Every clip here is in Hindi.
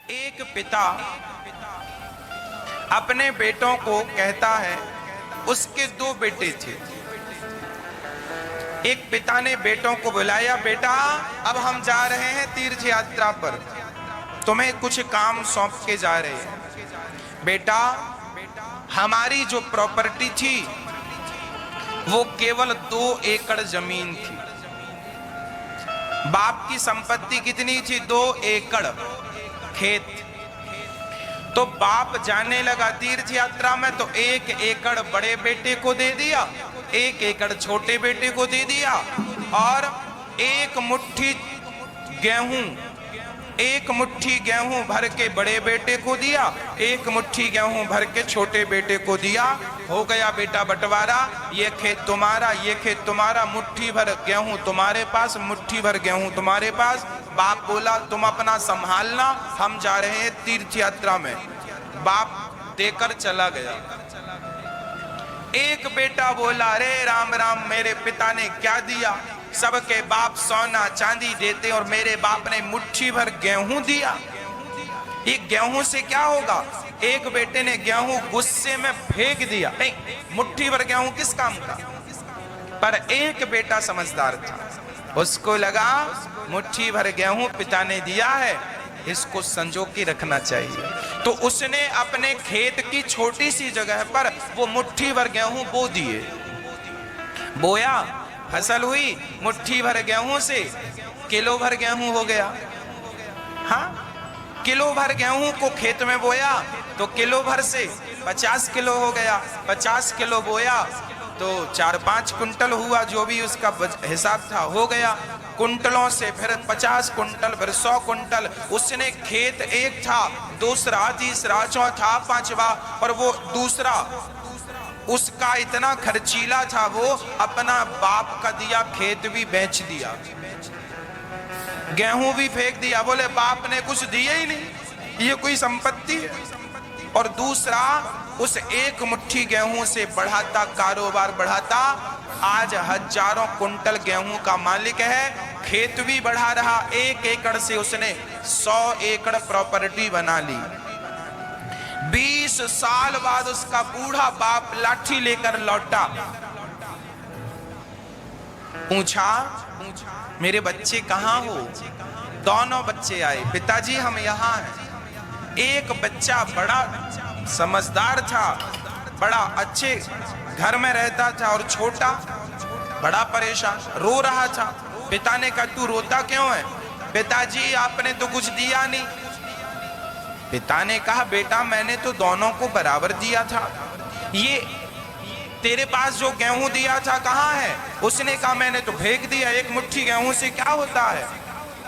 एक पिता अपने बेटों को कहता है, उसके दो बेटे थे। एक पिता ने बेटों को बुलाया, बेटा अब हम जा रहे हैं तीर्थ यात्रा पर, तुम्हें कुछ काम सौंप के जा रहे हैं। बेटा हमारी जो प्रॉपर्टी थी वो केवल 2 एकड़ जमीन थी। बाप की संपत्ति कितनी थी? 2 एकड़ खेत। तो बाप जाने लगा तीर्थ यात्रा में, तो 1 एकड़ बड़े बेटे को दे दिया, 1 एकड़ छोटे बेटे को दे दिया, और 1 मुट्ठी गेहूं भर के बड़े बेटे को दिया, 1 मुट्ठी गेहूं भर के छोटे बेटे को दिया। हो गया बेटा बंटवारा, ये खेत तुम्हारा, ये खेत तुम्हारा, मुट्ठी भर गेहूं तुम्हारे पास, मुट्ठी भर गेहूं तुम्हारे पास। बाप बोला तुम अपना संभालना, हम जा रहे हैं तीर्थ यात्रा में। बाप देकर चला गया। एक बेटा बोला, अरे राम राम, मेरे पिता ने क्या दिया? सबके बाप सोना चांदी देते और मेरे बाप ने मुट्ठी भर गेहूं दिया। ये गेहूं से क्या होगा? एक बेटे ने गेहूं गुस्से में फेंक दिया। नहीं, मुट्ठी भर गेहूं किस काम का? पर एक बेटा समझदार था, उसको लगा मुट्ठी भर गेहूं पिता ने दिया है, इसको संजो के रखना चाहिए। तो उसने अपने खेत की छोटी सी जगह पर वो मुट्ठी भर गेहूं बो दिए। बोया, फसल हुई, मुट्ठी भर गेहूं से किलो भर गेहूं हो गया। हाँ, किलो भर गेहूं को खेत में बोया तो किलो भर से 50 किलो हो गया। 50 किलो बोया तो 4-5 कुंटल हुआ, जो भी उसका हिसाब था हो गया। कुंटलों से फिर 50 कुंटल, फिर 100 कुंटल। उसने खेत एक था, दूसरा, तीसरा, चौथा, पांचवा, और वो दूसरा उसका इतना खर्चीला था, वो अपना बाप का दिया खेत भी बेच दिया, गेहूं भी फेंक दिया। बोले बाप ने कुछ दिया ही नहीं, ये कोई संपत्ति है। और दूसरा उस 1 मुट्ठी गेहूं से बढ़ाता, कारोबार बढ़ाता, आज हजारों कुंटल गेहूं का मालिक है, खेत भी बढ़ा रहा। 1 एकड़ से उसने 100 एकड़ प्रॉपर्टी बना ली। 20 साल बाद उसका बूढ़ा बाप लाठी लेकर लौटा। पूछा, मेरे बच्चे कहाँ हो? दोनों बच्चे आए, पिताजी हम यहाँ हैं। एक बच्चा बड़ा समझदार था, बड़ा अच्छे घर में रहता था, और छोटा बड़ा परेशान रो रहा था। पिता ने कहा तू रोता क्यों है? पिताजी आपने तो कुछ दिया नहीं। पिता ने कहा बेटा मैंने तो दोनों को बराबर दिया था, ये तेरे पास जो गेहूं दिया था कहाँ है? उसने कहा मैंने तो फेंक दिया, 1 मुट्ठी गेहूं से क्या होता है?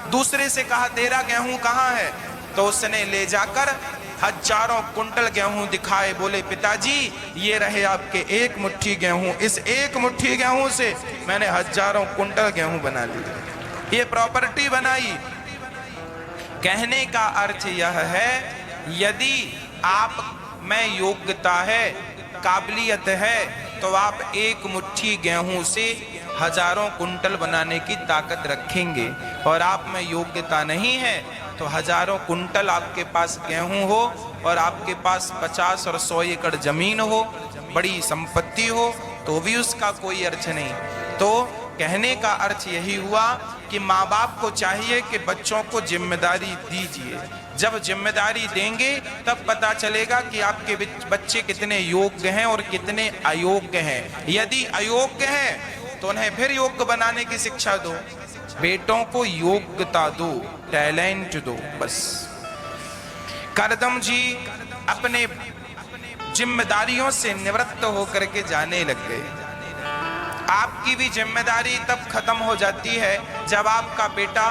दूसरे से कहा तेरा गेहूं कहाँ है? तो उसने ले जाकर हजारों कुंटल गेहूं दिखाए। बोले पिताजी ये रहे आपके 1 मुट्ठी गेहूं, इस 1 मुट्ठी गेहूं से मैंने हजारों कुंटल गेहूं बना लिए, ये प्रॉपर्टी बनाई। कहने का अर्थ यह है, यदि आप में योग्यता है, काबिलियत है, तो आप 1 मुट्ठी गेहूं से हजारों कुंटल बनाने की ताकत रखेंगे। और आप में योग्यता नहीं है तो हजारों कुंटल आपके पास गेहूं हो और आपके पास 50 और 100 एकड़ जमीन हो, बड़ी संपत्ति हो, तो भी उसका कोई अर्थ नहीं। तो कहने का अर्थ यही हुआ कि माँ बाप को चाहिए कि बच्चों को जिम्मेदारी दीजिए। जब जिम्मेदारी देंगे तब पता चलेगा कि आपके बच्चे कितने योग्य हैं और कितने अयोग्य हैं। यदि अयोग्य हैं तो उन्हें फिर योग्य बनाने की शिक्षा दो। बेटों को योग्यता दो, टैलेंट दो, बस। करदम जी अपने जिम्मेदारियों से निवृत्त होकर के जाने लग गए। आपकी भी जिम्मेदारी तब खत्म हो जाती है जब आपका बेटा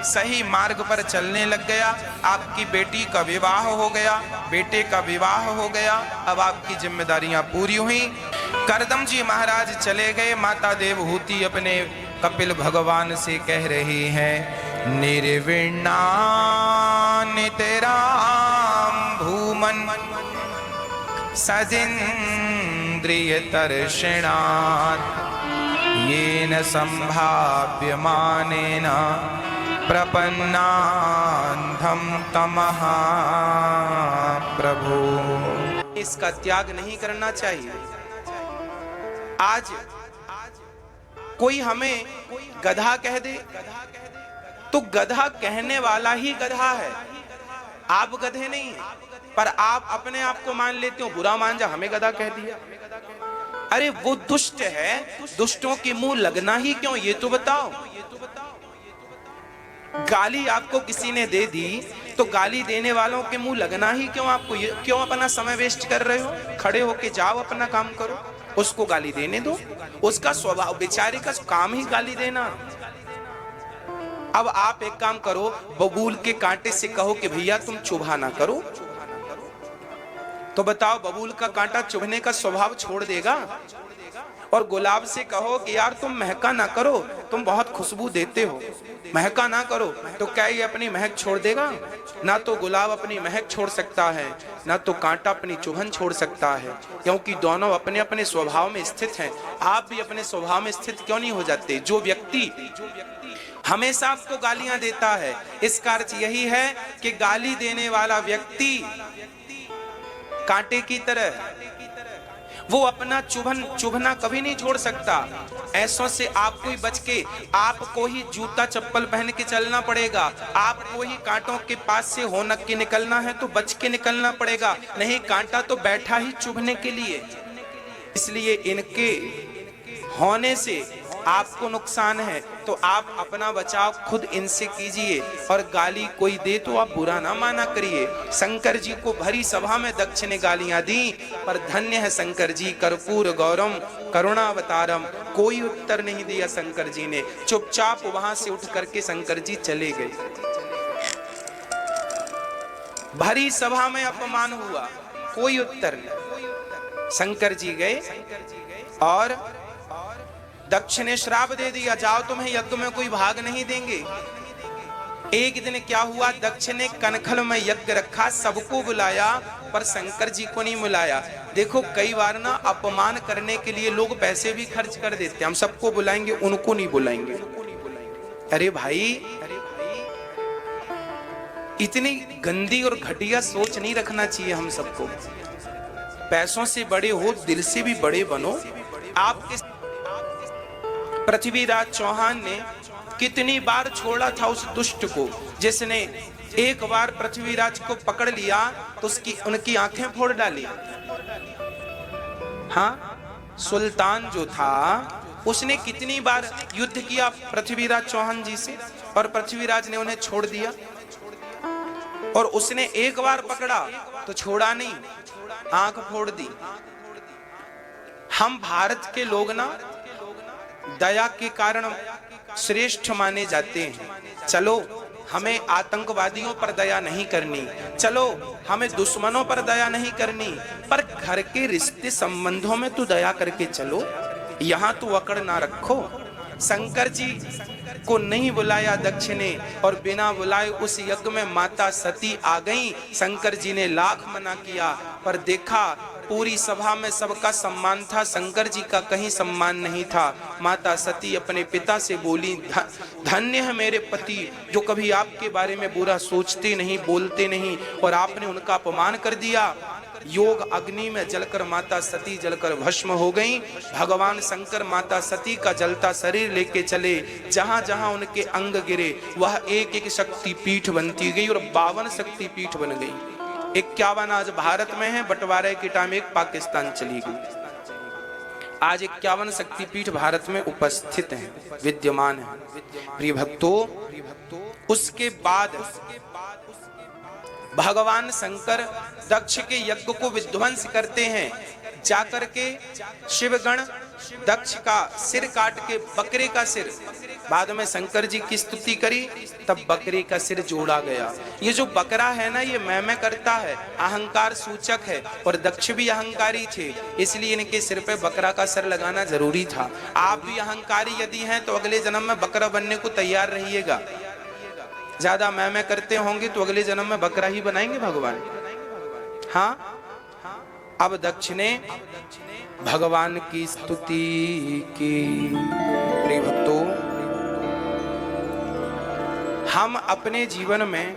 सही मार्ग पर चलने लग गया, आपकी बेटी का विवाह हो गया, बेटे का विवाह हो गया, अब आपकी जिम्मेदारियां पूरी हुई। करदम जी महाराज चले गए। माता देवहूति अपने कपिल भगवान से कह रही हैं, निर्विण्णान तेराम भूमन सजिन्द्रिय तर्षणात् येन संभाव्यमानेन प्रपन्नान्धं तमः प्रभु। इसका त्याग नहीं करना चाहिए। आज कोई हमें गधा कह दे तो गधा कहने वाला ही गधा है, आप गधे नहीं हैं। पर आप अपने आप को मान लेते हो, बुरा मान जा, हमें गधा कह दिया। अरे वो दुष्ट है, दुष्टों के मुंह लगना ही क्यों, ये तो बताओ। गाली आपको किसी ने दे दी तो गाली देने वालों के मुंह लगना ही क्यों आपको, ये क्यों अपना समय वेस्ट कर रहे हो? खड़े होके जाओ, अपना काम करो, उसको गाली देने दो। उसका स्वभाव, बेचारे का काम ही गाली देना। अब आप एक काम करो, बबूल के कांटे से कहो कि भैया तुम चुभा ना करो, तो बताओ बबूल का कांटा चुभने का स्वभाव छोड़ देगा? और गुलाब से कहो कि यार तुम महका ना करो, तुम बहुत खुशबू देते हो, महका ना करो, तो क्या ये अपनी महक छोड़ देगा? ना तो गुलाब अपनी महक छोड़ सकता है, ना तो कांटा अपनी चुभन छोड़ सकता है, क्योंकि दोनों अपने अपने स्वभाव में स्थित हैं। आप भी अपने स्वभाव में स्थित क्यों नहीं हो जाते? जो व्यक्ति हमेशा आपको गालियां देता है, इसका अर्थ यही है कि गाली देने वाला व्यक्ति कांटे की तरह, वो अपना चुभना कभी नहीं छोड़ सकता। ऐसों से आपको ही बच के, आपको ही जूता चप्पल पहन के चलना पड़ेगा, आपको ही कांटों के पास से होनक के निकलना है तो बच के निकलना पड़ेगा, नहीं कांटा तो बैठा ही चुभने के लिए। इसलिए इनके होने से आपको नुकसान है, तो आप अपना बचाव खुद इनसे कीजिए। और गाली कोई दे तो आप बुरा ना माना करिए। शंकर जी को भरी सभा में दक्ष ने गालियां दी, पर धन्य है शंकर जी, कर्पूर गौरम करुणावतारम। कोई उत्तर नहीं दिया शंकर जी ने, चुपचाप वहां से उठ करके शंकर जी चले गए। भरी सभा में अपमान हुआ, कोई उत्तर नहीं। शंकर जी गए और दक्ष ने श्राप दे दिया, जाओ तुम्हें यज्ञ में कोई भाग नहीं देंगे। एक दिन क्या हुआ, दक्ष ने कनखल में यज्ञ रखा, सबको बुलाया, पर शंकर जी को नहीं बुलाया। देखो कई बार ना अपमान करने के लिए लोग पैसे भी खर्च कर देते हैं, हम सबको बुलाएंगे उनको नहीं बुलाएंगे। अरे भाई, इतनी गंदी और घटिया सोच नहीं रखना चाहिए हम सबको। पैसों से बड़े हो, दिल से भी बड़े बनो। आपके पृथ्वीराज चौहान ने कितनी बार छोड़ा था उस दुष्ट को, जिसने एक बार पृथ्वीराज को पकड़ लिया तो उनकी आंखें फोड़ डाली। हाँ, सुल्तान जो था उसने कितनी बार युद्ध किया पृथ्वीराज चौहान जी से, और पृथ्वीराज ने उन्हें छोड़ दिया। और उसने एक बार पकड़ा तो छोड़ा नहीं, आंख फोड़ दी। हम भारत के लोग ना दया के कारण श्रेष्ठ माने जाते हैं। चलो हमें आतंकवादियों पर दया नहीं करनी, चलो हमें दुश्मनों पर दया नहीं करनी, पर घर के रिश्ते संबंधों में तो दया करके चलो, यहाँ तो अकड़ ना रखो। शंकर जी को नहीं बुलाया दक्ष ने, और बिना बुलाए उस यज्ञ में माता सती आ गईं। शंकर जी ने लाख मना किया, पर देखा पूरी सभा में सबका सम्मान था, शंकर जी का कहीं सम्मान नहीं था। माता सती अपने पिता से बोली, धन्य है मेरे पति जो कभी आपके बारे में बुरा सोचते नहीं, बोलते नहीं, और आपने उनका अपमान कर दिया। योग अग्नि में जलकर माता सती जलकर भस्म हो गईं। भगवान शंकर माता सती का जलता शरीर लेके चले, जहां जहां उनके अंग गिरे वह एक एक शक्ति पीठ बनती गई, और 52 शक्ति पीठ बन गई। 51 आज भारत में है, बंटवारे के टाइम एक पाकिस्तान चली गई। आज 51 शक्तिपीठ भारत में उपस्थित हैं, विद्यमान है। प्रिय भक्तों, उसके बाद भगवान शंकर दक्ष के यज्ञ को विध्वंस करते हैं। जाकर के शिवगण दक्ष का सिर काट के बकरे का सिर, बाद में शंकर जी की स्तुति करी, तब बकरे का सिर जोड़ा गया। ये जो बकरा है ना, ये मैं करता है, अहंकार सूचक है, और दक्ष भी अहंकारी थे, इसलिए इनके सिर पे बकरा का सिर लगाना जरूरी था। आप भी अहंकारी यदि हैं तो अगले जन्म में बकरा बनने को तैयार रहिएगा। ज्यादा मैं करते होंगे तो अगले जन्म में बकरा ही बनाएंगे भगवान। हाँ, अब दक्ष ने भगवान की स्तुति की। प्रिय भक्तों, हम अपने जीवन में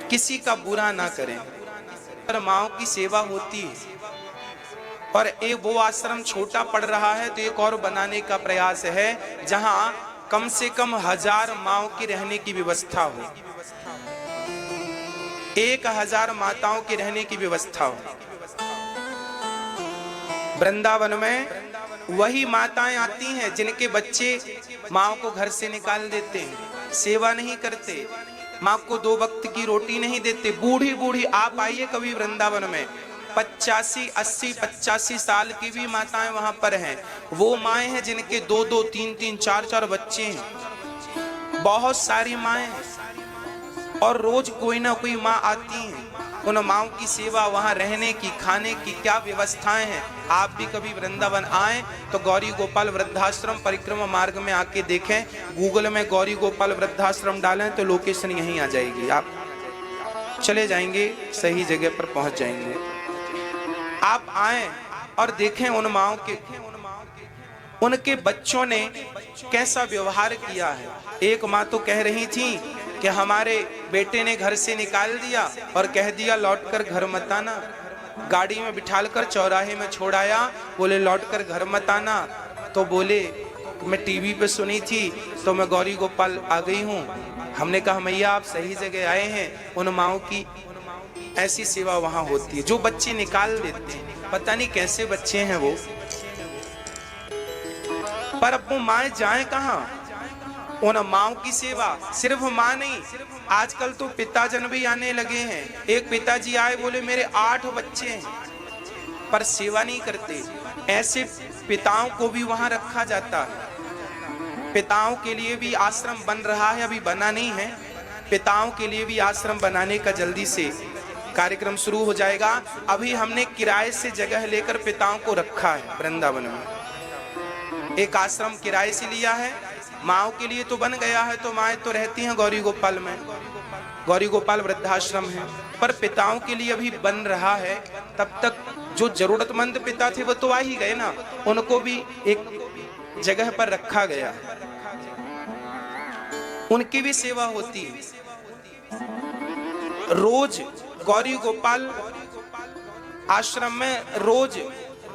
किसी का बुरा ना करें, पर माँओं की सेवा होती है। और एक वो आश्रम छोटा पड़ रहा है तो एक और बनाने का प्रयास है जहां कम से कम 1000 माँओं की रहने की व्यवस्था हो, 1000 माताओं की रहने की व्यवस्था हो। वृंदावन में वही माताएं आती हैं जिनके बच्चे माँ को घर से निकाल देते हैं, सेवा नहीं करते, माँ को 2 वक्त की रोटी नहीं देते। बूढ़ी बूढ़ी, आप आइए कभी वृंदावन में, 85, 80, 85 साल की भी माताएं वहां पर हैं। वो माएँ हैं जिनके 2-2, 3-3, 4-4 बच्चे हैं। बहुत सारी माएँ हैं और रोज कोई ना कोई माँ आती हैं। उन माँओं की सेवा, वहां रहने की, खाने की क्या व्यवस्थाएं हैं। आप भी कभी वृंदावन आए तो गौरी गोपाल वृद्धाश्रम परिक्रमा मार्ग में आके देखें, गूगल में गौरी गोपाल वृद्धाश्रम डालें तो लोकेशन यहीं आ जाएगी, आप चले जाएंगे, सही जगह पर पहुंच जाएंगे। आप आए और देखें उन माँओं के, उनके बच्चों ने कैसा व्यवहार किया है। एक माँ तो कह रही थी कि हमारे बेटे ने घर से निकाल दिया और कह दिया लौटकर घर मत आना। गाड़ी में बिठालकर चौराहे में छोड़ आया, बोले लौटकर घर मत आना। तो बोले मैं टीवी पे सुनी थी तो मैं गौरी गोपाल आ गई हूँ। हमने कहा मैया आप सही जगह आए हैं। उन माँओं की ऐसी सेवा वहां होती है। जो बच्चे निकाल देते हैं, पता नहीं कैसे बच्चे हैं वो, पर अब वो माँ जाए कहाँ। उन माँओं की सेवा, सिर्फ माँ नहीं, आजकल तो पिताजन भी आने लगे हैं। एक पिताजी आए, बोले मेरे 8 बच्चे हैं, पर सेवा नहीं करते। ऐसे पिताओं को भी वहां रखा जाता है। पिताओं के लिए भी आश्रम बन रहा है, अभी बना नहीं है। पिताओं के लिए भी आश्रम बनाने का जल्दी से कार्यक्रम शुरू हो जाएगा। अभी हमने किराए से जगह लेकर पिताओं को रखा है वृंदावन में। एक आश्रम किराए से लिया है, माँओं के लिए तो बन गया है, तो माएँ तो रहती हैं गौरी गोपाल में, गौरी गोपाल वृद्धाश्रम है, पर पिताओं के लिए अभी बन रहा है। तब तक जो जरूरतमंद पिता थे वो तो आ ही गए ना, उनको भी एक जगह पर रखा गया, उनकी भी सेवा होती है। रोज गौरी गोपाल आश्रम में रोज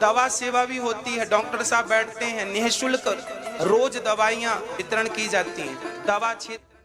दवा सेवा भी होती है। डॉक्टर साहब बैठते हैं, निःशुल्क रोज दवाइयां वितरण की जाती हैं। दवा क्षेत्र